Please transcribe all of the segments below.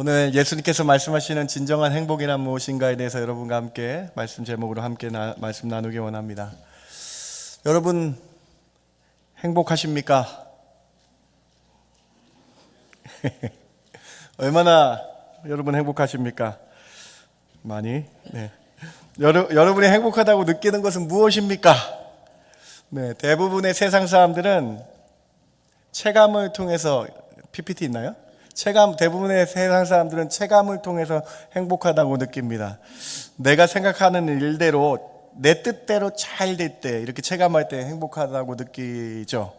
오늘 예수님께서 말씀하시는 진정한 행복이란 무엇인가에 대해서 여러분과 함께 말씀 제목으로 함께 말씀 나누기 원합니다. 여러분 행복하십니까? 얼마나 여러분 행복하십니까? 많이? 네. 여러분이 행복하다고 느끼는 것은 무엇입니까? 네, 대부분의 세상 사람들은 체감을 통해서 PPT 있나요? 대부분의 세상 사람들은 체감을 통해서 행복하다고 느낍니다. 내가 생각하는 일대로 내 뜻대로 잘 될 때 이렇게 체감할 때 행복하다고 느끼죠.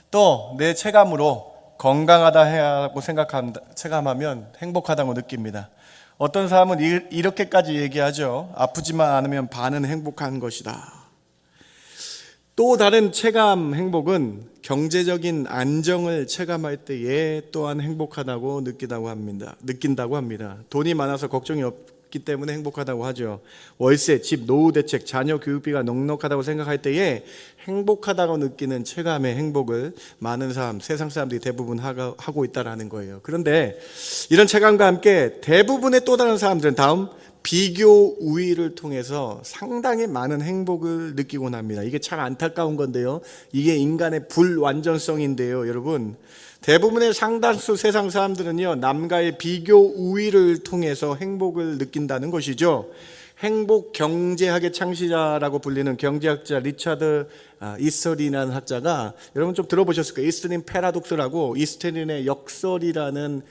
또 내 체감으로 건강하다고 체감하면 행복하다고 느낍니다. 어떤 사람은 이렇게까지 얘기하죠. 아프지만 않으면 반은 행복한 것이다. 또 다른 체감 행복은 경제적인 안정을 체감할 때에 또한 행복하다고 느낀다고 합니다. 돈이 많아서 걱정이 없기 때문에 행복하다고 하죠. 월세, 집, 노후 대책, 자녀 교육비가 넉넉하다고 생각할 때에 행복하다고 느끼는 체감의 행복을 많은 세상 사람들이 대부분 하고 있다는 거예요. 그런데 이런 체감과 함께 대부분의 또 다른 사람들은 비교 우위를 통해서 상당히 많은 행복을 느끼곤 합니다. 이게 참 안타까운 건데요. 이게 인간의 불완전성인데요. 여러분, 대부분의 상당수 세상 사람들은요, 남과의 비교 우위를 통해서 행복을 느낀다는 것이죠. 행복 경제학의 창시자라고 불리는 경제학자 리차드 이스터린이라는 학자가 여러분 좀 들어보셨을 거예요. 이스터린 패러독스라고 이스터린의 역설이라는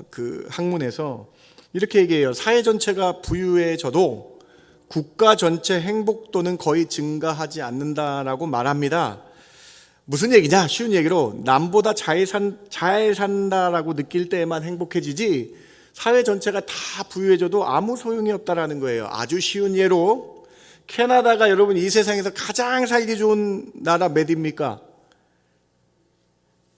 그 학문에서 이렇게 얘기해요. 사회 전체가 부유해져도 국가 전체 행복도는 거의 증가하지 않는다라고 말합니다. 무슨 얘기냐? 쉬운 얘기로 남보다 잘 산다라고 느낄 때에만 행복해지지 사회 전체가 다 부유해져도 아무 소용이 없다라는 거예요. 아주 쉬운 예로 캐나다가 여러분 이 세상에서 가장 살기 좋은 나라 몇입니까?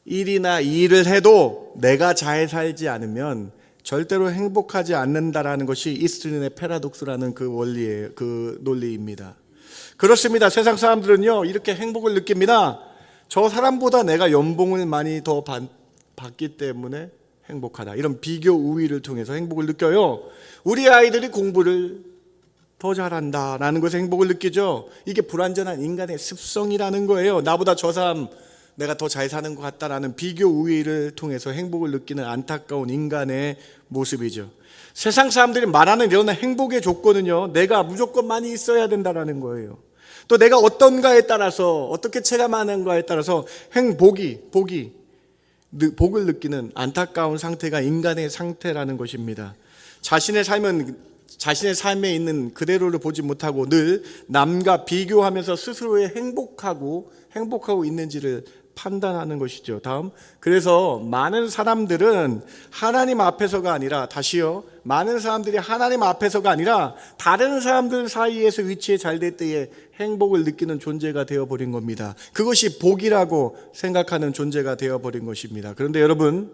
1이나 2를 해도 내가 잘 살지 않으면 절대로 행복하지 않는다라는 것이 이스트린의 패러독스라는 그 논리입니다. 그렇습니다. 세상 사람들은요 이렇게 행복을 느낍니다. 저 사람보다 내가 연봉을 많이 더 받기 때문에 행복하다. 이런 비교 우위를 통해서 행복을 느껴요. 우리 아이들이 공부를 더 잘한다라는 것에 행복을 느끼죠. 이게 불완전한 인간의 습성이라는 거예요. 나보다 저 사람 내가 더 잘 사는 것 같다라는 비교 우위를 통해서 행복을 느끼는 안타까운 인간의 모습이죠. 세상 사람들이 말하는 이런 행복의 조건은요, 내가 무조건 많이 있어야 된다라는 거예요. 또 내가 어떤가에 따라서 어떻게 체감하는가에 따라서 복을 느끼는 안타까운 상태가 인간의 상태라는 것입니다. 자신의 삶에 있는 그대로를 보지 못하고 늘 남과 비교하면서 스스로의 행복하고 있는지를 판단하는 것이죠. 그래서 많은 사람들은 하나님 앞에서가 아니라 많은 사람들이 하나님 앞에서가 아니라 다른 사람들 사이에서 위치에 잘 될 때에 행복을 느끼는 존재가 되어버린 겁니다. 그것이 복이라고 생각하는 존재가 되어버린 것입니다. 그런데 여러분,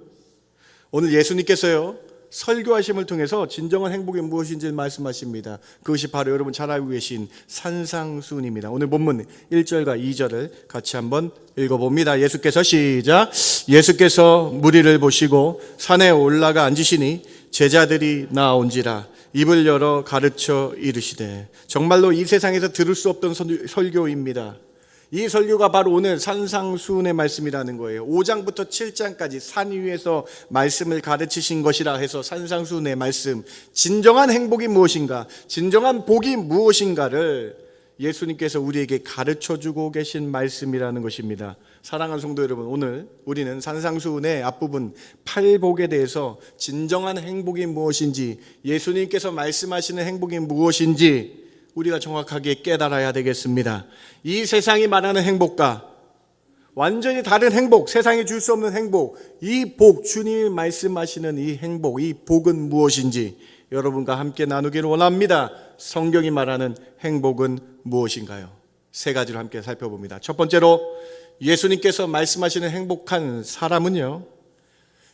오늘 예수님께서요 설교하심을 통해서 진정한 행복이 무엇인지 말씀하십니다. 그것이 바로 여러분 잘 알고 계신 산상수훈입니다. 오늘 본문 1절과 2절을 같이 한번 읽어봅니다. 예수께서 무리를 보시고 산에 올라가 앉으시니 제자들이 나온지라 입을 열어 가르쳐 이르시되. 정말로 이 세상에서 들을 수 없던 설교입니다. 이 설교가 바로 오늘 산상수훈의 말씀이라는 거예요. 5장부터 7장까지 산 위에서 말씀을 가르치신 것이라 해서 산상수훈의 말씀, 진정한 행복이 무엇인가, 진정한 복이 무엇인가를 예수님께서 우리에게 가르쳐주고 계신 말씀이라는 것입니다. 사랑하는 성도 여러분, 오늘 우리는 산상수훈의 앞부분 팔복에 대해서 진정한 행복이 무엇인지, 예수님께서 말씀하시는 행복이 무엇인지 우리가 정확하게 깨달아야 되겠습니다. 이 세상이 말하는 행복과 완전히 다른 행복, 세상이 줄 수 없는 행복, 이 복, 주님이 말씀하시는 이 행복, 이 복은 무엇인지 여러분과 함께 나누기를 원합니다. 성경이 말하는 행복은 무엇인가요? 세 가지로 함께 살펴봅니다. 첫 번째로 예수님께서 말씀하시는 행복한 사람은요,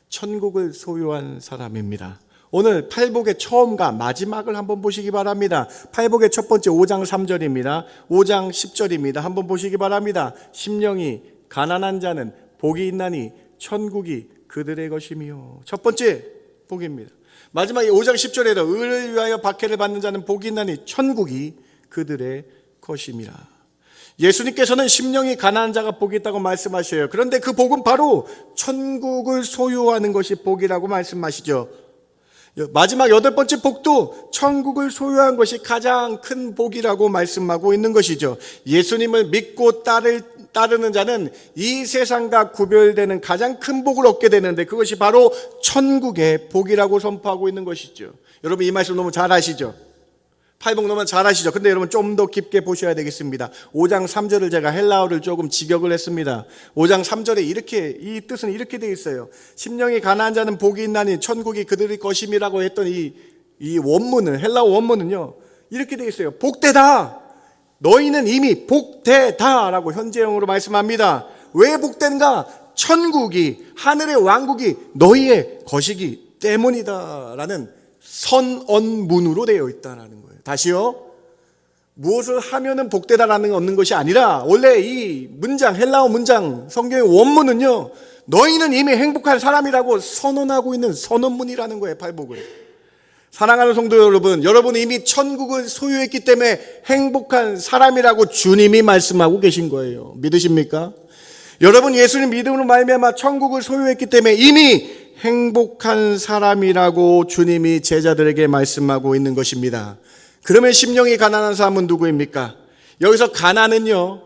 천국을 소유한 사람입니다. 오늘 팔복의 처음과 마지막을 한번 보시기 바랍니다. 팔복의 첫 번째 5장 3절입니다. 5장 10절입니다. 한번 보시기 바랍니다. 심령이 가난한 자는 복이 있나니 천국이 그들의 것이며. 첫 번째, 복입니다. 마지막에 5장 10절에도 의를 위하여 박해를 받는 자는 복이 있나니 천국이 그들의 것임이라. 예수님께서는 심령이 가난한 자가 복이 있다고 말씀하셔요. 그런데 그 복은 바로 천국을 소유하는 것이 복이라고 말씀하시죠. 마지막 8번째 복도 천국을 소유한 것이 가장 큰 복이라고 말씀하고 있는 것이죠. 예수님을 믿고 따르는 자는 이 세상과 구별되는 가장 큰 복을 얻게 되는데 그것이 바로 천국의 복이라고 선포하고 있는 것이죠. 여러분 이 말씀 너무 잘 아시죠? 팔복 너무 잘 아시죠? 근데 여러분 좀 더 깊게 보셔야 되겠습니다. 5장 3절을 제가 헬라어를 조금 직역을 했습니다. 5장 3절에 이 뜻은 이렇게 되어 있어요. 심령이 가난한 자는 복이 있나니 천국이 그들의 것임이라고 했던 이 원문은, 헬라어 원문은요, 이렇게 되어 있어요. 복되다. 너희는 이미 복되다라고 현재형으로 말씀합니다. 왜 복된가? 천국이, 하늘의 왕국이 너희의 것이기 때문이다라는 선언문으로 되어 있다라는 거예요. 다시요. 무엇을 하면은 복되다라는 얻는 것이 아니라 원래 이 문장, 헬라어 문장, 성경의 원문은요, 너희는 이미 행복한 사람이라고 선언하고 있는 선언문이라는 거예요. 팔복을. 사랑하는 성도 여러분, 여러분은 이미 천국을 소유했기 때문에 행복한 사람이라고 주님이 말씀하고 계신 거예요. 믿으십니까? 여러분 예수님 믿음으로 말미암아 천국을 소유했기 때문에 이미 행복한 사람이라고 주님이 제자들에게 말씀하고 있는 것입니다. 그러면 심령이 가난한 사람은 누구입니까? 여기서 가난은요,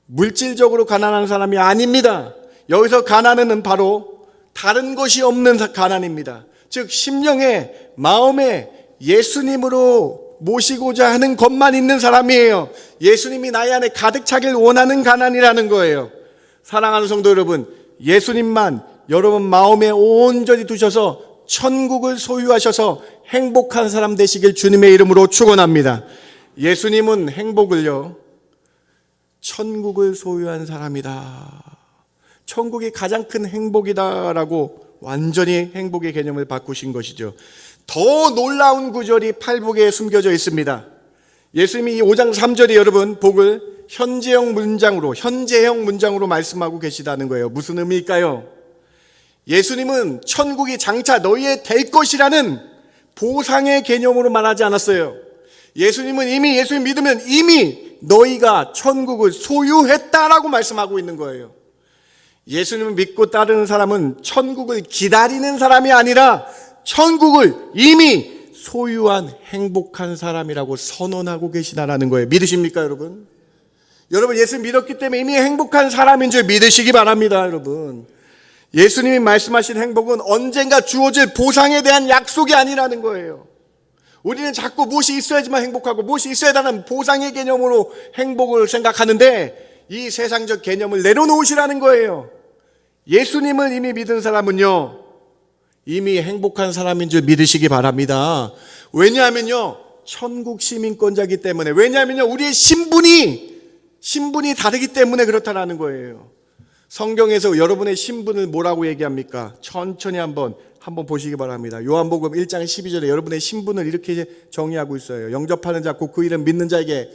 물질적으로 가난한 사람이 아닙니다. 여기서 가난은 바로 다른 것이 없는 가난입니다. 즉 심령에, 마음에 예수님으로 모시고자 하는 것만 있는 사람이에요. 예수님이 나의 안에 가득 차길 원하는 가난이라는 거예요. 사랑하는 성도 여러분, 예수님만 여러분 마음에 온전히 두셔서 천국을 소유하셔서 행복한 사람 되시길 주님의 이름으로 축원합니다. 예수님은 행복을요, 천국을 소유한 사람이다, 천국이 가장 큰 행복이다라고 완전히 행복의 개념을 바꾸신 것이죠. 더 놀라운 구절이 팔복에 숨겨져 있습니다. 예수님이 이 5장 3절에 여러분 복을 현재형 문장으로 말씀하고 계시다는 거예요. 무슨 의미일까요? 예수님은 천국이 장차 너희의 될 것이라는 보상의 개념으로 말하지 않았어요. 예수님은 이미, 예수님 믿으면 이미 너희가 천국을 소유했다라고 말씀하고 있는 거예요. 예수님을 믿고 따르는 사람은 천국을 기다리는 사람이 아니라 천국을 이미 소유한 행복한 사람이라고 선언하고 계시다라는 거예요. 믿으십니까, 여러분? 여러분 예수님 믿었기 때문에 이미 행복한 사람인 줄 믿으시기 바랍니다, 여러분. 예수님이 말씀하신 행복은 언젠가 주어질 보상에 대한 약속이 아니라는 거예요. 우리는 자꾸 무엇이 있어야지만 행복하고 무엇이 있어야 하는 보상의 개념으로 행복을 생각하는데 이 세상적 개념을 내려놓으시라는 거예요. 예수님을 이미 믿은 사람은요, 이미 행복한 사람인 줄 믿으시기 바랍니다. 왜냐하면요, 천국 시민권자이기 때문에, 왜냐하면요, 우리의 신분이 다르기 때문에 그렇다라는 거예요. 성경에서 여러분의 신분을 뭐라고 얘기합니까? 천천히 한번 보시기 바랍니다. 요한복음 1장 12절에 여러분의 신분을 이렇게 정의하고 있어요. 영접하는 자, 곧 그 이름 믿는 자에게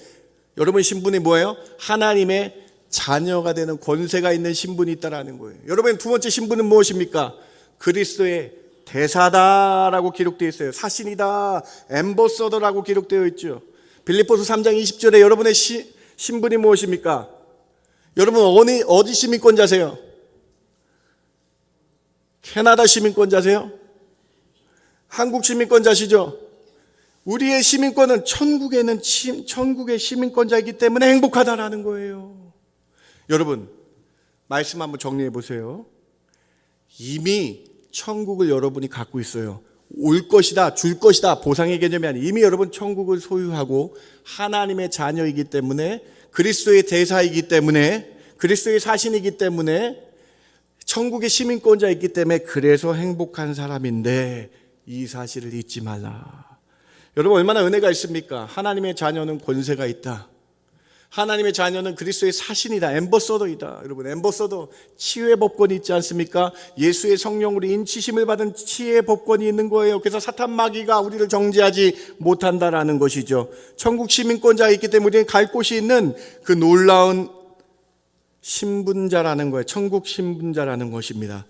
여러분의 신분이 뭐예요? 하나님의 자녀가 되는 권세가 있는 신분이 있다라는 거예요. 여러분의 두 번째 신분은 무엇입니까? 그리스도의 대사다라고 기록되어 있어요. 사신이다, 엠버서더라고 기록되어 있죠. 빌립보서 3장 20절에 여러분의 신분이 무엇입니까? 여러분 어디 시민권자세요? 캐나다 시민권자세요? 한국 시민권자시죠? 우리의 시민권은 천국의 시민권자이기 때문에 행복하다라는 거예요. 여러분 말씀 한번 정리해 보세요. 이미 천국을 여러분이 갖고 있어요. 올 것이다, 줄 것이다, 보상의 개념이 아니에요. 이미 여러분 천국을 소유하고 하나님의 자녀이기 때문에, 그리스도의 대사이기 때문에, 그리스도의 사신이기 때문에, 천국의 시민권자이기 때문에 그래서 행복한 사람인데 이 사실을 잊지 말라. 여러분 얼마나 은혜가 있습니까? 하나님의 자녀는 권세가 있다. 하나님의 자녀는 그리스도의 사신이다. 엠버서더이다. 여러분 엠버서더 치유의 법권이 있지 않습니까? 예수의 성령으로 인치심을 받은 치유의 법권이 있는 거예요. 그래서 사탄 마귀가 우리를 정죄하지 못한다라는 것이죠. 천국 시민권자가 있기 때문에 우리는 갈 곳이 있는 그 놀라운 신분자라는 거예요. 천국 신분자라는 것입니다.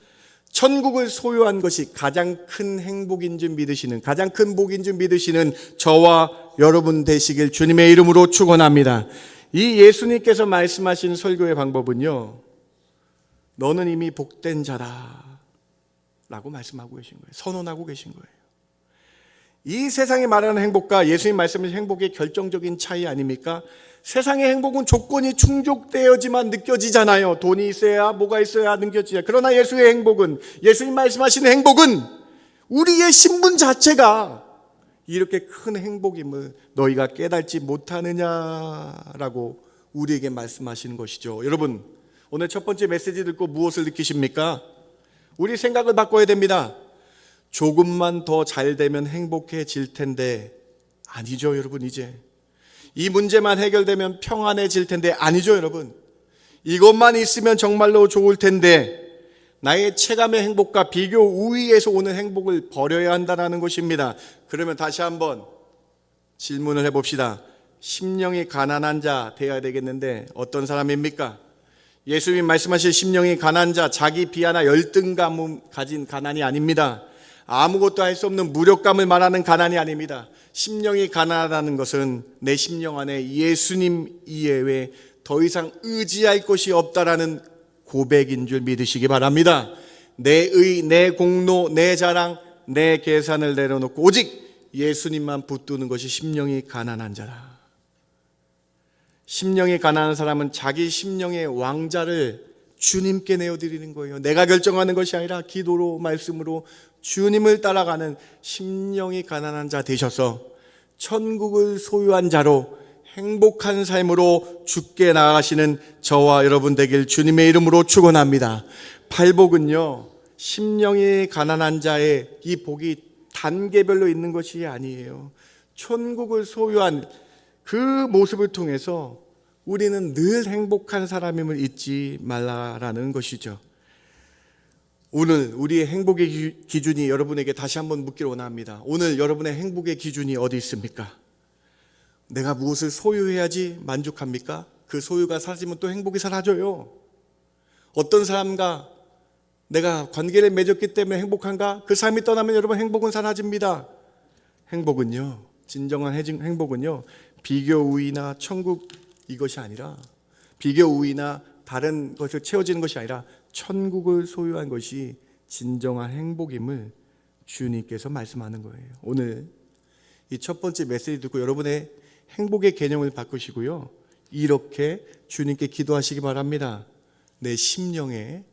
천국을 소유한 것이 가장 큰 행복인 줄 믿으시는, 가장 큰 복인 줄 믿으시는 저와 여러분 되시길 주님의 이름으로 축원합니다. 이 예수님께서 말씀하신 설교의 방법은요, 너는 이미 복된 자다 라고 말씀하고 계신 거예요. 선언하고 계신 거예요. 이 세상이 말하는 행복과 예수님 말씀하신 행복의 결정적인 차이 아닙니까? 세상의 행복은 조건이 충족되어지만 느껴지잖아요. 돈이 있어야, 뭐가 있어야 느껴지잖아요. 그러나 예수의 행복은, 예수님 말씀하시는 행복은 우리의 신분 자체가 이렇게 큰 행복임을 너희가 깨닫지 못하느냐라고 우리에게 말씀하시는 것이죠. 여러분, 오늘 첫 번째 메시지 듣고 무엇을 느끼십니까? 우리 생각을 바꿔야 됩니다. 조금만 더 잘 되면 행복해질 텐데, 아니죠 여러분. 이제 이 문제만 해결되면 평안해질 텐데, 아니죠 여러분. 이것만 있으면 정말로 좋을 텐데, 나의 체감의 행복과 비교 우위에서 오는 행복을 버려야 한다는 것입니다. 그러면 다시 한번 질문을 해봅시다. 심령이 가난한 자 되어야 되겠는데 어떤 사람입니까? 예수님 말씀하실 심령이 가난한 자, 자기 비하나 열등감을 가진 가난이 아닙니다. 아무것도 할 수 없는 무력감을 말하는 가난이 아닙니다. 심령이 가난하다는 것은 내 심령 안에 예수님 이외에 더 이상 의지할 것이 없다라는 고백인 줄 믿으시기 바랍니다. 내 의, 내 공로, 내 자랑, 내 계산을 내려놓고 오직 예수님만 붙드는 것이 심령이 가난한 자다. 심령이 가난한 사람은 자기 심령의 왕자를 주님께 내어드리는 거예요. 내가 결정하는 것이 아니라 기도로, 말씀으로 주님을 따라가는 심령이 가난한 자 되셔서 천국을 소유한 자로 행복한 삶으로 주께 나아가시는 저와 여러분 되길 주님의 이름으로 축원합니다. 팔복은요, 심령이 가난한 자의 이 복이 단계별로 있는 것이 아니에요. 천국을 소유한 그 모습을 통해서 우리는 늘 행복한 사람임을 잊지 말라라는 것이죠. 오늘 우리의 행복의 기준이 여러분에게 다시 한번 묻기를 원합니다. 오늘 여러분의 행복의 기준이 어디 있습니까? 내가 무엇을 소유해야지 만족합니까? 그 소유가 사라지면 또 행복이 사라져요. 어떤 사람과 내가 관계를 맺었기 때문에 행복한가? 그 삶이 떠나면 여러분 행복은 사라집니다. 행복은요, 진정한 행복은요, 비교 우위나 천국 이것이 아니라, 비교 우위나 다른 것을 채워지는 것이 아니라 천국을 소유한 것이 진정한 행복임을 주님께서 말씀하는 거예요. 오늘 이 첫 번째 메시지 듣고 여러분의 행복의 개념을 바꾸시고요, 이렇게 주님께 기도하시기 바랍니다. 내 심령에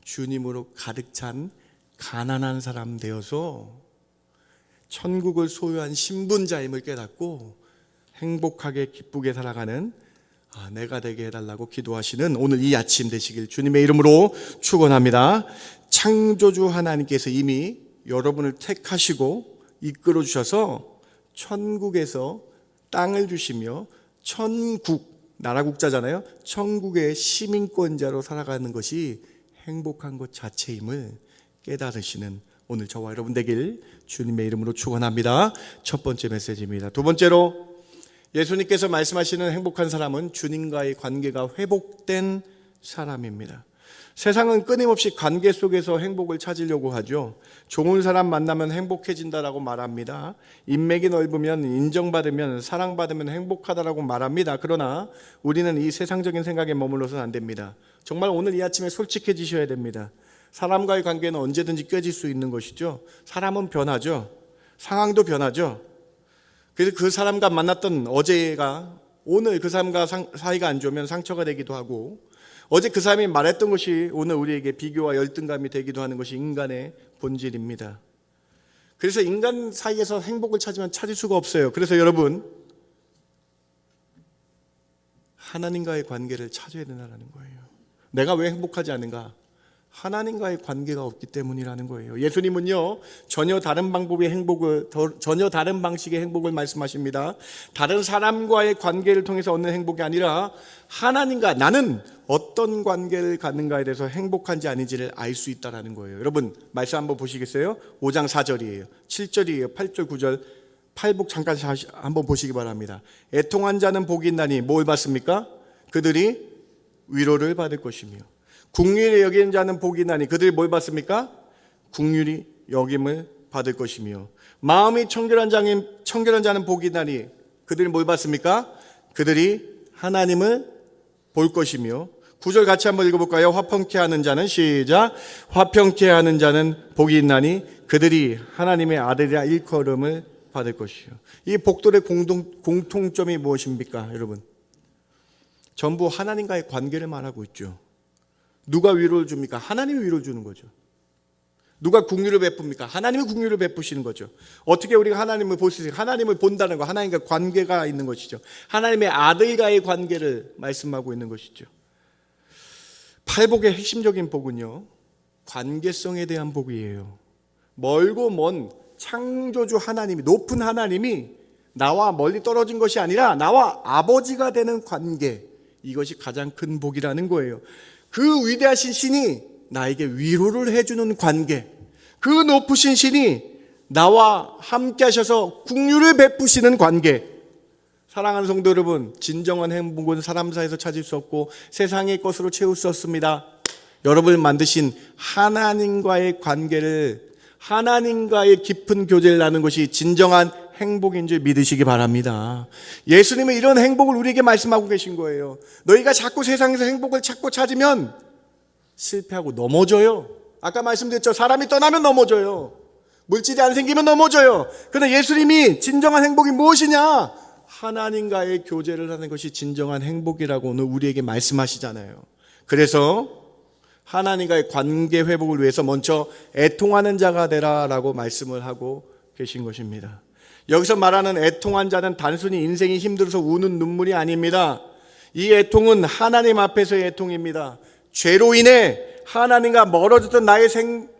주님으로 가득 찬 가난한 사람 되어서 천국을 소유한 신분자임을 깨닫고 행복하게 기쁘게 살아가는 내가 되게 해달라고 기도하시는 오늘 이 아침 되시길 주님의 이름으로 축원합니다. 창조주 하나님께서 이미 여러분을 택하시고 이끌어 주셔서 천국에서 땅을 주시며 천국, 나라 국자잖아요. 천국의 시민권자로 살아가는 것이 행복한 것 자체임을 깨달으시는 오늘 저와 여러분 되길 주님의 이름으로 축원합니다. 첫 번째 메시지입니다. 두 번째로, 예수님께서 말씀하시는 행복한 사람은 주님과의 관계가 회복된 사람입니다. 세상은 끊임없이 관계 속에서 행복을 찾으려고 하죠. 좋은 사람 만나면 행복해진다라고 말합니다. 인맥이 넓으면, 인정받으면, 사랑받으면 행복하다라고 말합니다. 그러나 우리는 이 세상적인 생각에 머물러서는 안 됩니다. 정말 오늘 이 아침에 솔직해지셔야 됩니다. 사람과의 관계는 언제든지 깨질 수 있는 것이죠. 사람은 변하죠. 상황도 변하죠. 그래서 그 사람과 만났던 어제가 오늘 그 사람과 사이가 안 좋으면 상처가 되기도 하고, 어제 그 사람이 말했던 것이 오늘 우리에게 비교와 열등감이 되기도 하는 것이 인간의 본질입니다. 그래서 인간 사이에서 행복을 찾으면 찾을 수가 없어요. 그래서 여러분, 하나님과의 관계를 찾아야 된다는 거예요. 내가 왜 행복하지 않은가? 하나님과의 관계가 없기 때문이라는 거예요. 예수님은요, 전혀 다른 방법의 행복을, 전혀 다른 방식의 행복을 말씀하십니다. 다른 사람과의 관계를 통해서 얻는 행복이 아니라 하나님과 나는 어떤 관계를 갖는가에 대해서 행복한지 아닌지를 알 수 있다는 거예요. 여러분, 말씀 한번 보시겠어요? 5장 4절이에요. 7절이에요. 8절, 9절. 팔복 잠깐 한번 보시기 바랍니다. 애통한 자는 복이 있나니 뭘 받습니까? 그들이 위로를 받을 것이며 긍휼히 여기는 자는 복이 있나니 그들이 뭘 받습니까? 긍휼히 여김을 받을 것이며 마음이 청결한 자는 복이 있나니 그들이 뭘 받습니까? 그들이 하나님을 볼 것이며 9절 같이 한번 읽어볼까요? 화평케 하는 자는 시작 화평케 하는 자는 복이 있나니 그들이 하나님의 아들이라 일컬음을 받을 것이요. 이 복들의 공통점이 무엇입니까? 여러분, 전부 하나님과의 관계를 말하고 있죠. 누가 위로를 줍니까? 하나님이 위로를 주는 거죠. 누가 긍휼을 베풉니까? 하나님이 긍휼을 베푸시는 거죠. 어떻게 우리가 하나님을 볼 수 있을까? 하나님을 본다는 거, 하나님과 관계가 있는 것이죠. 하나님의 아들과의 관계를 말씀하고 있는 것이죠. 팔복의 핵심적인 복은요, 관계성에 대한 복이에요. 멀고 먼 창조주 하나님이, 높은 하나님이 나와 멀리 떨어진 것이 아니라 나와 아버지가 되는 관계, 이것이 가장 큰 복이라는 거예요. 그 위대하신 신이 나에게 위로를 해주는 관계, 그 높으신 신이 나와 함께 하셔서 긍휼을 베푸시는 관계. 사랑하는 성도 여러분, 진정한 행복은 사람 사이에서 찾을 수 없고 세상의 것으로 채울 수 없습니다. 여러분을 만드신 하나님과의 관계를, 하나님과의 깊은 교제를 나누는 것이 진정한 행복인 줄 믿으시기 바랍니다. 예수님은 이런 행복을 우리에게 말씀하고 계신 거예요. 너희가 자꾸 세상에서 행복을 찾고 찾으면 실패하고 넘어져요. 아까 말씀드렸죠. 사람이 떠나면 넘어져요. 물질이 안 생기면 넘어져요. 그런데 예수님이 진정한 행복이 무엇이냐? 하나님과의 교제를 하는 것이 진정한 행복이라고 오늘 우리에게 말씀하시잖아요. 그래서 하나님과의 관계 회복을 위해서 먼저 애통하는 자가 되라라고 말씀을 하고 계신 것입니다. 여기서 말하는 애통한 자는 단순히 인생이 힘들어서 우는 눈물이 아닙니다. 이 애통은 하나님 앞에서의 애통입니다. 죄로 인해 하나님과 멀어졌던 나의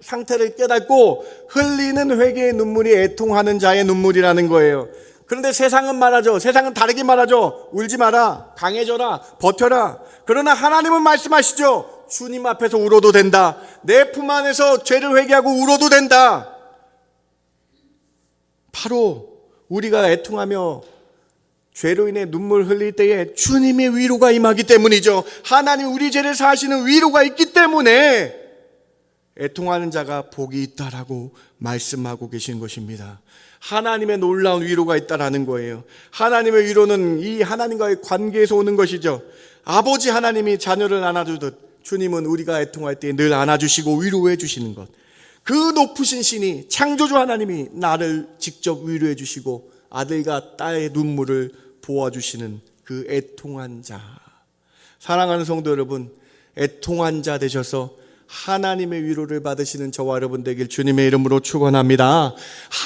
상태를 깨닫고 흘리는 회개의 눈물이 애통하는 자의 눈물이라는 거예요. 그런데 세상은 말하죠. 세상은 다르게 말하죠. 울지 마라, 강해져라, 버텨라. 그러나 하나님은 말씀하시죠. 주님 앞에서 울어도 된다. 내 품 안에서 죄를 회개하고 울어도 된다. 바로 우리가 애통하며 죄로 인해 눈물 흘릴 때에 주님의 위로가 임하기 때문이죠. 하나님 우리 죄를 사하시는 위로가 있기 때문에 애통하는 자가 복이 있다라고 말씀하고 계신 것입니다. 하나님의 놀라운 위로가 있다라는 거예요. 하나님의 위로는 이 하나님과의 관계에서 오는 것이죠. 아버지 하나님이 자녀를 안아주듯 주님은 우리가 애통할 때 늘 안아주시고 위로해 주시는 것. 그 높으신 신이 창조주 하나님이 나를 직접 위로해 주시고 아들과 딸의 눈물을 보아주시는 그 애통한 자. 사랑하는 성도 여러분, 애통한 자 되셔서 하나님의 위로를 받으시는 저와 여러분 되길 주님의 이름으로 축원합니다.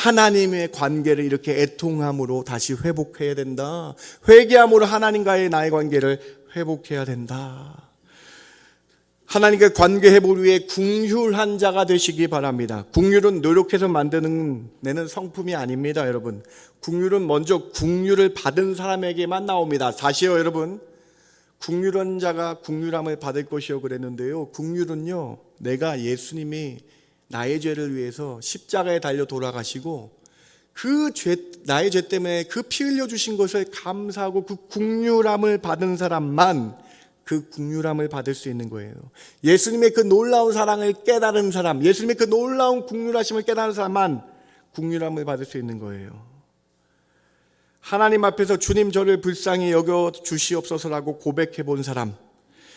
하나님의 관계를 이렇게 애통함으로 다시 회복해야 된다. 회개함으로 하나님과의 나의 관계를 회복해야 된다. 하나님과의 관계 회복을 위해 긍휼한 자가 되시기 바랍니다. 긍휼은 노력해서 내는 성품이 아닙니다, 여러분. 긍휼은 먼저 긍휼을 받은 사람에게만 나옵니다. 다시요, 여러분. 긍휼한 자가 긍휼함을 받을 것이요 그랬는데요. 긍휼은요, 내가 예수님이 나의 죄를 위해서 십자가에 달려 돌아가시고 나의 죄 때문에 그 피 흘려 주신 것을 감사하고 그 긍휼함을 받은 사람만 그 긍휼함을 받을 수 있는 거예요. 예수님의 그 놀라운 사랑을 깨달은 사람, 예수님의 그 놀라운 긍휼하심을 깨달은 사람만 긍휼함을 받을 수 있는 거예요. 하나님 앞에서 주님 저를 불쌍히 여겨 주시옵소서라고 고백해 본 사람,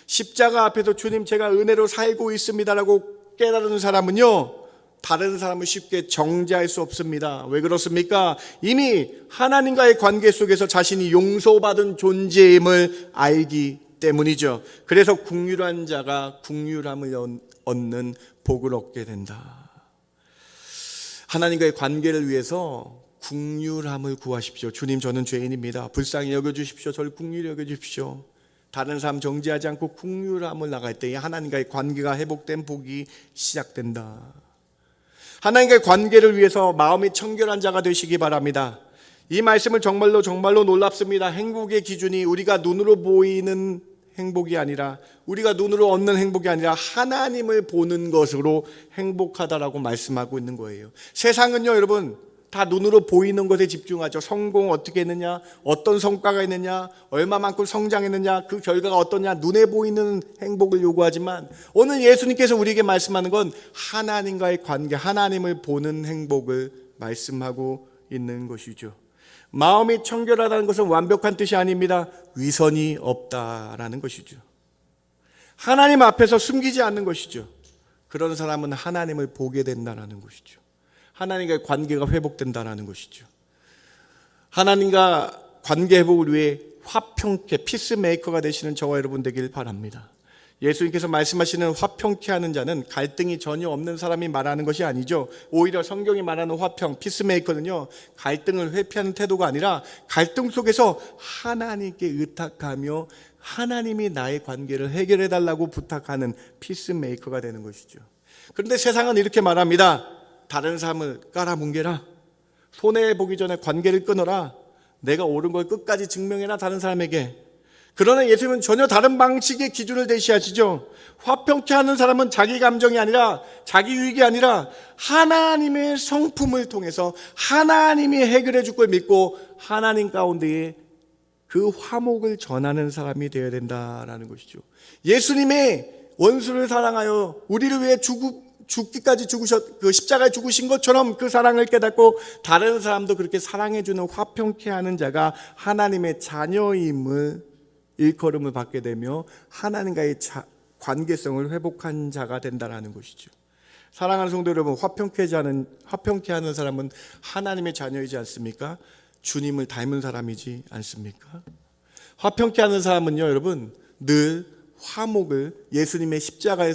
십자가 앞에서 주님 제가 은혜로 살고 있습니다라고 깨달은 사람은요, 다른 사람을 쉽게 정죄할 수 없습니다. 왜 그렇습니까? 이미 하나님과의 관계 속에서 자신이 용서받은 존재임을 알기 때문이죠. 그래서 긍휼한 자가 긍휼함을 얻는 복을 얻게 된다. 하나님과의 관계를 위해서 긍휼함을 구하십시오. 주님 저는 죄인입니다. 불쌍히 여겨주십시오. 저를 긍휼히 여겨주십시오. 다른 사람 정죄하지 않고 긍휼함을 나갈 때에 하나님과의 관계가 회복된 복이 시작된다. 하나님과의 관계를 위해서 마음이 청결한 자가 되시기 바랍니다. 이 말씀을 정말로 놀랍습니다. 행복의 기준이 우리가 눈으로 보이는 행복이 아니라, 우리가 눈으로 얻는 행복이 아니라 하나님을 보는 것으로 행복하다라고 말씀하고 있는 거예요. 세상은요, 여러분, 다 눈으로 보이는 것에 집중하죠. 성공 어떻게 했느냐, 어떤 성과가 있느냐, 얼마만큼 성장했느냐, 그 결과가 어떠냐, 눈에 보이는 행복을 요구하지만 오늘 예수님께서 우리에게 말씀하는 건 하나님과의 관계, 하나님을 보는 행복을 말씀하고 있는 것이죠. 마음이 청결하다는 것은 완벽한 뜻이 아닙니다. 위선이 없다라는 것이죠. 하나님 앞에서 숨기지 않는 것이죠. 그런 사람은 하나님을 보게 된다는 것이죠. 하나님과의 관계가 회복된다는 것이죠. 하나님과 관계 회복을 위해 화평케, 피스메이커가 되시는 저와 여러분 되길 바랍니다. 예수님께서 말씀하시는 화평케 하는 자는 갈등이 전혀 없는 사람이 말하는 것이 아니죠. 오히려 성경이 말하는 화평, 피스메이커는요, 갈등을 회피하는 태도가 아니라 갈등 속에서 하나님께 의탁하며 하나님이 나의 관계를 해결해 달라고 부탁하는 피스메이커가 되는 것이죠. 그런데 세상은 이렇게 말합니다. 다른 사람을 깔아뭉개라. 손해보기 전에 관계를 끊어라. 내가 옳은 걸 끝까지 증명해라, 다른 사람에게. 그러나 예수님은 전혀 다른 방식의 기준을 제시하시죠. 화평케 하는 사람은 자기 감정이 아니라, 자기 유익이 아니라 하나님의 성품을 통해서 하나님이 해결해 줄 걸 믿고 하나님 가운데에 그 화목을 전하는 사람이 되어야 된다라는 것이죠. 예수님의 원수를 사랑하여 우리를 위해 죽기까지 그 십자가에 죽으신 것처럼 그 사랑을 깨닫고 다른 사람도 그렇게 사랑해주는 화평케 하는 자가 하나님의 자녀임을 일컬음을 받게 되며 하나님과의 관계성을 회복한 자가 된다는 것이죠. 사랑하는 성도 여러분, 화평케 하는 사람은 하나님의 자녀이지 않습니까? 주님을 닮은 사람이지 않습니까? 화평케 하는 사람은요, 여러분, 늘 화목을 예수님의 십자가의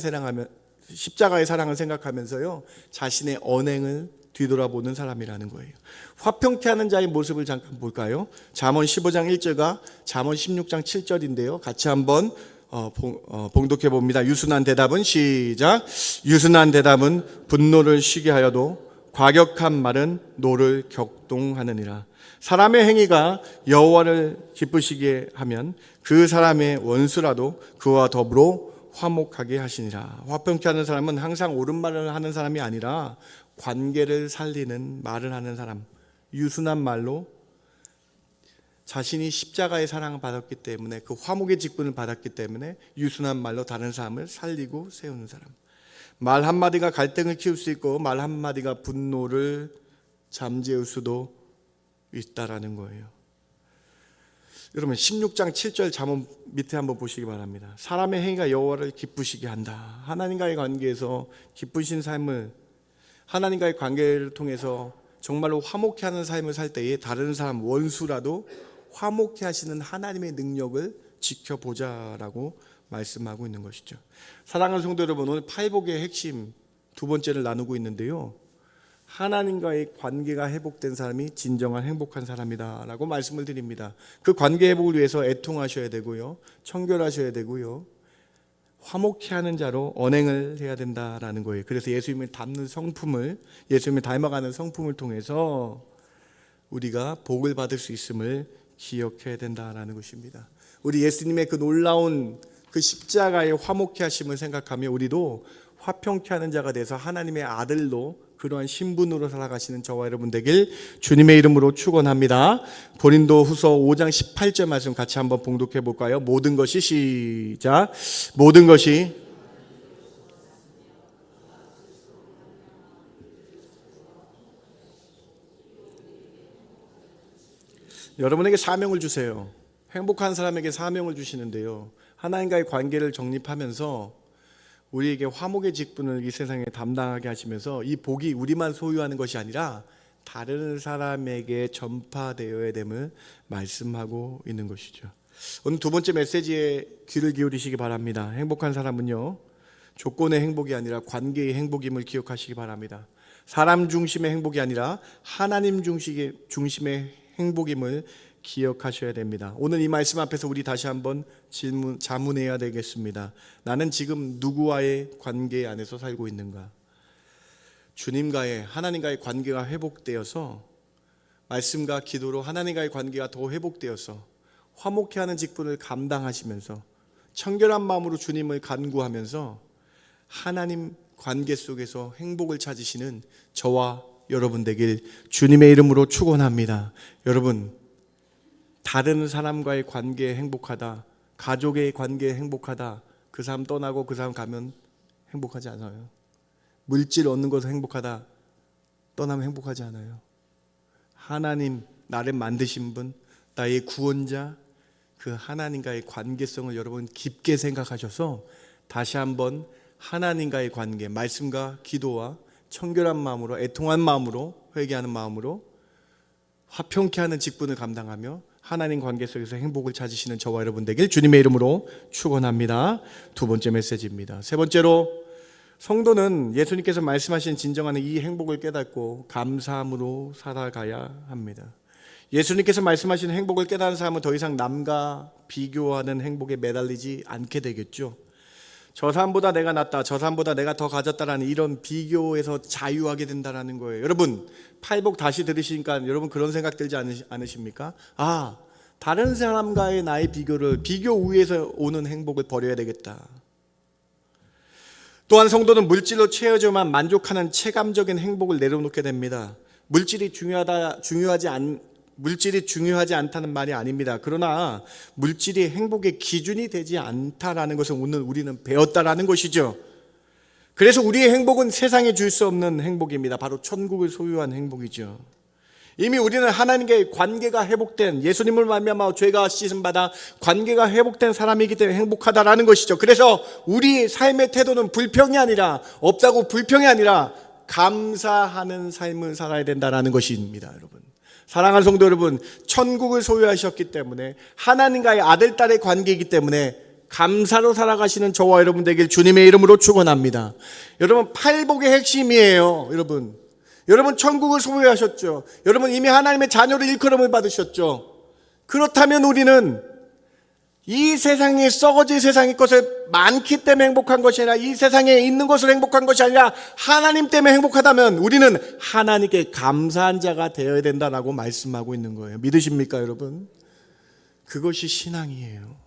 사랑을 생각하면서요, 자신의 언행을 뒤돌아보는 사람이라는 거예요. 화평케 하는 자의 모습을 잠깐 볼까요? 잠언 15장 1절과 잠언 16장 7절인데요. 같이 한번 봉독해 봅니다. 유순한 대답은 시작. 유순한 대답은 분노를 쉬게 하여도 과격한 말은 노를 격동하느니라. 사람의 행위가 여호와를 기쁘시게 하면 그 사람의 원수라도 그와 더불어 화목하게 하시니라. 화평케 하는 사람은 항상 옳은 말을 하는 사람이 아니라 관계를 살리는 말을 하는 사람, 유순한 말로 자신이 십자가의 사랑을 받았기 때문에, 그 화목의 직분을 받았기 때문에 유순한 말로 다른 사람을 살리고 세우는 사람. 말 한마디가 갈등을 키울 수 있고 말 한마디가 분노를 잠재울 수도 있다라는 거예요. 여러분 16장 7절 잠언 밑에 한번 보시기 바랍니다. 사람의 행위가 여호와를 기쁘시게 한다. 하나님과의 관계에서 기쁘신 삶을, 하나님과의 관계를 통해서 정말로 화목케 하는 삶을 살 때에 다른 사람 원수라도 화목케 하시는 하나님의 능력을 지켜보자라고 말씀하고 있는 것이죠. 사랑하는 성도 여러분, 오늘 팔복의 핵심 두 번째를 나누고 있는데요, 하나님과의 관계가 회복된 사람이 진정한 행복한 사람이다라고 말씀을 드립니다. 그 관계 회복을 위해서 애통하셔야 되고요, 청결하셔야 되고요, 화목케 하는 자로 언행을 해야 된다라는 거예요. 그래서 예수님을 닮는 성품을, 예수님을 닮아가는 성품을 통해서 우리가 복을 받을 수 있음을 기억해야 된다라는 것입니다. 우리 예수님의 그 놀라운 그 십자가의 화목케 하심을 생각하며 우리도 화평케 하는 자가 돼서 하나님의 아들로 그러한 신분으로 살아가시는 저와 여러분 되길 주님의 이름으로 축원합니다. 고린도 후서 5장 18절 말씀 같이 한번 봉독해 볼까요? 모든 것이 시작. 모든 것이 여러분에게 사명을 주세요. 행복한 사람에게 사명을 주시는데요, 하나님과의 관계를 정립하면서 우리에게 화목의 직분을 이 세상에 담당하게 하시면서 이 복이 우리만 소유하는 것이 아니라 다른 사람에게 전파되어야 됨을 말씀하고 있는 것이죠. 오늘 두 번째 메시지에 귀를 기울이시기 바랍니다. 행복한 사람은요, 조건의 행복이 아니라 관계의 행복임을 기억하시기 바랍니다. 사람 중심의 행복이 아니라 하나님 중심의 행복임을 기억하셔야 됩니다. 오늘 이 말씀 앞에서 우리 다시 한번 자문해야 되겠습니다. 나는 지금 누구와의 관계 안에서 살고 있는가? 주님과의, 하나님과의 관계가 회복되어서, 말씀과 기도로 하나님과의 관계가 더 회복되어서 화목케 하는 직분을 감당하시면서 청결한 마음으로 주님을 간구하면서 하나님 관계 속에서 행복을 찾으시는 저와 여러분 되길 주님의 이름으로 축원합니다. 여러분, 다른 사람과의 관계에 행복하다, 가족의 관계에 행복하다, 그 사람 떠나고 그 사람 가면 행복하지 않아요. 물질 얻는 것에 행복하다, 떠나면 행복하지 않아요. 하나님, 나를 만드신 분, 나의 구원자, 그 하나님과의 관계성을 여러분 깊게 생각하셔서 다시 한번 하나님과의 관계, 말씀과 기도와 청결한 마음으로, 애통한 마음으로, 회개하는 마음으로 화평케 하는 직분을 감당하며 하나님 관계 속에서 행복을 찾으시는 저와 여러분 되길 주님의 이름으로 축원합니다. 두 번째 메시지입니다. 세 번째로, 성도는 예수님께서 말씀하신 진정한 이 행복을 깨닫고 감사함으로 살아가야 합니다. 예수님께서 말씀하신 행복을 깨달은 사람은 더 이상 남과 비교하는 행복에 매달리지 않게 되겠죠. 저 사람보다 내가 낫다, 저 사람보다 내가 더 가졌다라는 이런 비교에서 자유하게 된다는 거예요. 여러분, 팔복 다시 들으시니까 여러분 그런 생각 들지 않으십니까? 아, 다른 사람과의 나의 비교를, 비교 우위에서 오는 행복을 버려야 되겠다. 또한 성도는 물질로 채워져만 만족하는 체감적인 행복을 내려놓게 됩니다. 물질이 중요하지 않다는 말이 아닙니다. 그러나 물질이 행복의 기준이 되지 않다라는 것을 오늘 우리는 배웠다라는 것이죠. 그래서 우리의 행복은 세상에 줄 수 없는 행복입니다. 바로 천국을 소유한 행복이죠. 이미 우리는 하나님과의 관계가 회복된, 예수님을 말미암아 죄가 씻음받아 관계가 회복된 사람이기 때문에 행복하다라는 것이죠. 그래서 우리 삶의 태도는 불평이 아니라, 없다고 불평이 아니라 감사하는 삶을 살아야 된다라는 것입니다. 여러분, 사랑하는 성도 여러분, 천국을 소유하셨기 때문에, 하나님과의 아들, 딸의 관계이기 때문에 감사로 살아가시는 저와 여러분 되길 주님의 이름으로 축원합니다. 여러분, 팔복의 핵심이에요. 여러분 천국을 소유하셨죠. 여러분 이미 하나님의 자녀로 일컬음을 받으셨죠. 그렇다면 우리는 이 세상에, 썩어질 세상의 것을 많기 때문에 행복한 것이 아니라, 이 세상에 있는 것으로 행복한 것이 아니라 하나님 때문에 행복하다면 우리는 하나님께 감사한 자가 되어야 된다라고 말씀하고 있는 거예요. 믿으십니까 여러분? 그것이 신앙이에요.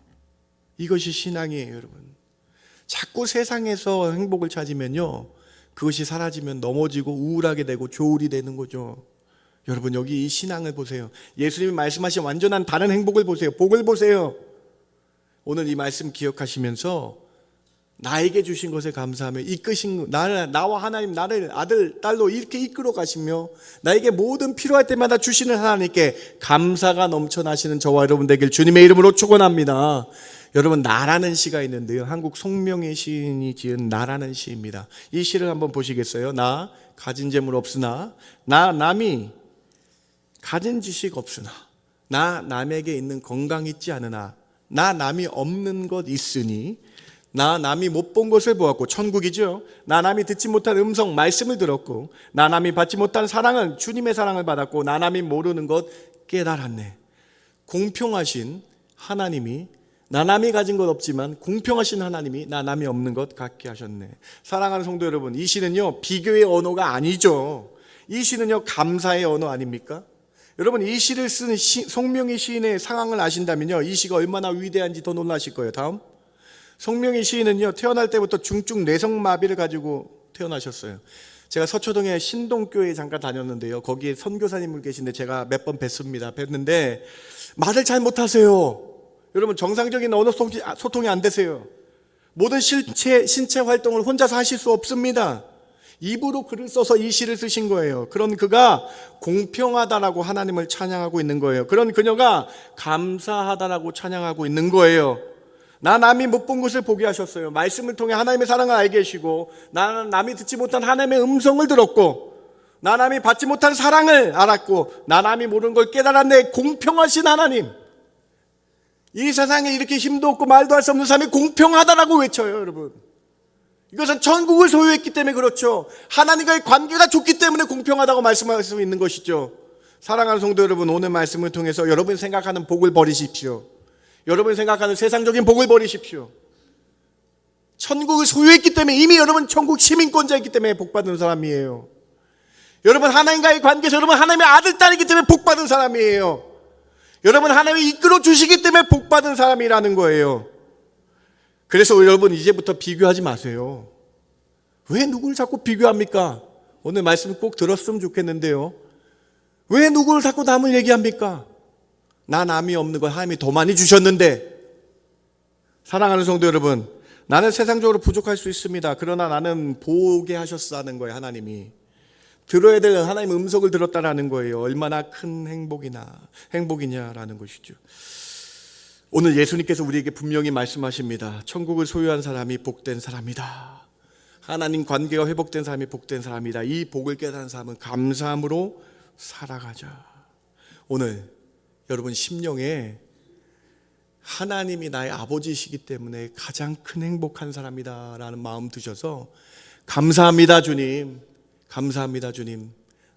이것이 신앙이에요. 여러분, 자꾸 세상에서 행복을 찾으면요, 그것이 사라지면 넘어지고 우울하게 되고 조울이 되는 거죠. 여러분, 여기 이 신앙을 보세요. 예수님이 말씀하신 완전한 다른 행복을 보세요. 복을 보세요. 오늘 이 말씀 기억하시면서 나에게 주신 것에 감사하며 이끄신 나와 하나님, 나를 아들, 딸로 이렇게 이끌어 가시며 나에게 모든 필요할 때마다 주시는 하나님께 감사가 넘쳐나시는 저와 여러분 되길 주님의 이름으로 축원합니다. 여러분, 나라는 시가 있는데요, 한국 송명의 시인이 지은 나라는 시입니다. 이 시를 한번 보시겠어요? 나 가진 재물 없으나, 나 남이 가진 지식 없으나, 나 남에게 있는 건강 있지 않으나, 나 남이 없는 것 있으니, 나 남이 못 본 것을 보았고, 천국이죠. 나 남이 듣지 못한 음성 말씀을 들었고, 나 남이 받지 못한 사랑을, 주님의 사랑을 받았고, 나 남이 모르는 것 깨달았네. 공평하신 하나님이, 나 남이 가진 것 없지만 공평하신 하나님이 나 남이 없는 것 갖게 하셨네. 사랑하는 성도 여러분, 이 시는요 비교의 언어가 아니죠. 이 시는요 감사의 언어 아닙니까? 여러분, 이 시를 쓴 송명의 시인의 상황을 아신다면요, 이 시가 얼마나 위대한지 더 놀라실 거예요. 다음, 송명의 시인은요 태어날 때부터 중증 뇌성마비를 가지고 태어나셨어요. 제가 서초동에 신동교회에 잠깐 다녔는데요, 거기에 선교사님을 계신데 제가 몇 번 뵀는데 말을 잘 못하세요. 여러분, 정상적인 언어 소통이 안 되세요. 모든 신체 활동을 혼자서 하실 수 없습니다. 입으로 글을 써서 이 시를 쓰신 거예요. 그런 그가 공평하다라고 하나님을 찬양하고 있는 거예요. 그런 그녀가 감사하다라고 찬양하고 있는 거예요. 나 남이 못 본 것을 보게 하셨어요. 말씀을 통해 하나님의 사랑을 알게 하시고, 나 남이 듣지 못한 하나님의 음성을 들었고, 나 남이 받지 못한 사랑을 알았고, 나 남이 모르는 걸 깨달았네. 공평하신 하나님, 이 세상에 이렇게 힘도 없고 말도 할 수 없는 사람이 공평하다라고 외쳐요. 여러분, 이것은 천국을 소유했기 때문에 그렇죠. 하나님과의 관계가 좋기 때문에 공평하다고 말씀할 수 있는 것이죠. 사랑하는 성도 여러분, 오늘 말씀을 통해서 여러분이 생각하는 복을 버리십시오. 여러분이 생각하는 세상적인 복을 버리십시오. 천국을 소유했기 때문에, 이미 여러분 천국 시민권자이기 때문에 복받은 사람이에요. 여러분, 하나님과의 관계에서 여러분 하나님의 아들, 딸이기 때문에 복받은 사람이에요. 여러분, 하나님이 이끌어 주시기 때문에 복받은 사람이라는 거예요. 그래서 여러분, 이제부터 비교하지 마세요. 왜 누구를 자꾸 비교합니까? 오늘 말씀 꼭 들었으면 좋겠는데요. 왜 누구를 자꾸 남을 얘기합니까? 나 남이 없는 걸 하나님이 더 많이 주셨는데. 사랑하는 성도 여러분, 나는 세상적으로 부족할 수 있습니다. 그러나 나는 보게 하셨다는 거예요. 하나님이 들어야 될 하나님의 음성을 들었다라는 거예요. 얼마나 큰 행복이냐라는 것이죠. 오늘 예수님께서 우리에게 분명히 말씀하십니다. 천국을 소유한 사람이 복된 사람이다. 하나님 관계가 회복된 사람이 복된 사람이다. 이 복을 깨달은 사람은 감사함으로 살아가자. 오늘 여러분 심령에 하나님이 나의 아버지이시기 때문에 가장 큰 행복한 사람이다 라는 마음 드셔서 감사합니다 주님, 감사합니다 주님,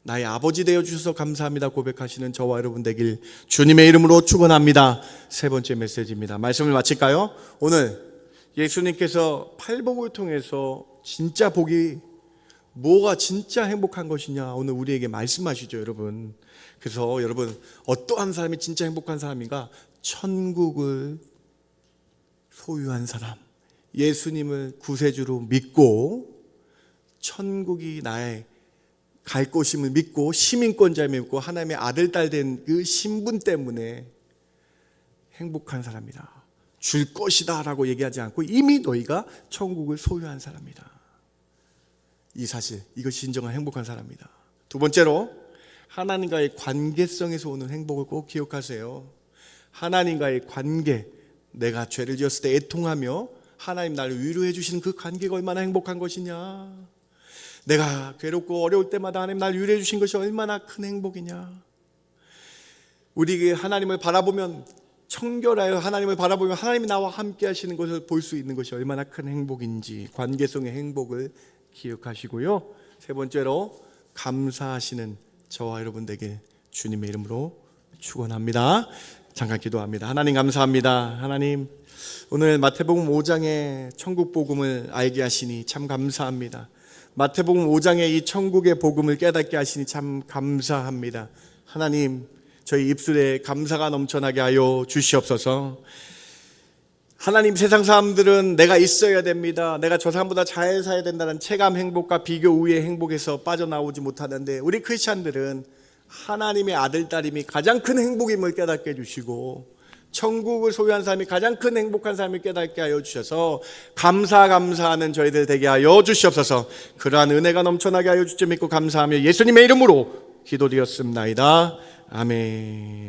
나의 아버지 되어주셔서 감사합니다 고백하시는 저와 여러분 되길 주님의 이름으로 축원합니다. 세 번째 메시지입니다. 말씀을 마칠까요? 오늘 예수님께서 팔복을 통해서 진짜 복이 뭐가 진짜 행복한 것이냐 오늘 우리에게 말씀하시죠 여러분. 그래서 여러분 어떠한 사람이 진짜 행복한 사람인가? 천국을 소유한 사람, 예수님을 구세주로 믿고 천국이 나의 갈 곳임을 믿고 시민권자임을 믿고 하나님의 아들 딸 된 그 신분 때문에 행복한 사람이다. 줄 것이다 라고 얘기하지 않고 이미 너희가 천국을 소유한 사람이다. 이 사실, 이것이 진정한 행복한 사람이다. 두 번째로 하나님과의 관계성에서 오는 행복을 꼭 기억하세요. 하나님과의 관계, 내가 죄를 지었을 때 애통하며 하나님 나를 위로해 주시는 그 관계가 얼마나 행복한 것이냐. 내가 괴롭고 어려울 때마다 하나님 나를 위로해 주신 것이 얼마나 큰 행복이냐. 우리에게 하나님을 바라보면 청결하여 하나님을 바라보면 하나님이 나와 함께 하시는 것을 볼 수 있는 것이 얼마나 큰 행복인지 관계성의 행복을 기억하시고요. 세 번째로 감사하시는 저와 여러분 되게 주님의 이름으로 축원합니다. 잠깐 기도합니다. 하나님 감사합니다. 하나님 오늘 마태복음 5장의 천국 복음을 알게 하시니 참 감사합니다. 마태복음 5장의 이 천국의 복음을 깨닫게 하시니 참 감사합니다. 하나님 저희 입술에 감사가 넘쳐나게 하여 주시옵소서. 하나님 세상 사람들은 내가 있어야 됩니다. 내가 저 사람보다 잘 살아야 된다는 체감 행복과 비교 우위의 행복에서 빠져나오지 못하는데 우리 크리스찬들은 하나님의 아들 딸임이 가장 큰 행복임을 깨닫게 해주시고 천국을 소유한 사람이 가장 큰 행복한 사람을 깨닫게 하여 주셔서 감사하는 저희들 되게 하여 주시옵소서. 그러한 은혜가 넘쳐나게 하여 주시 믿고 감사하며 예수님의 이름으로 기도드렸습니다. 아멘.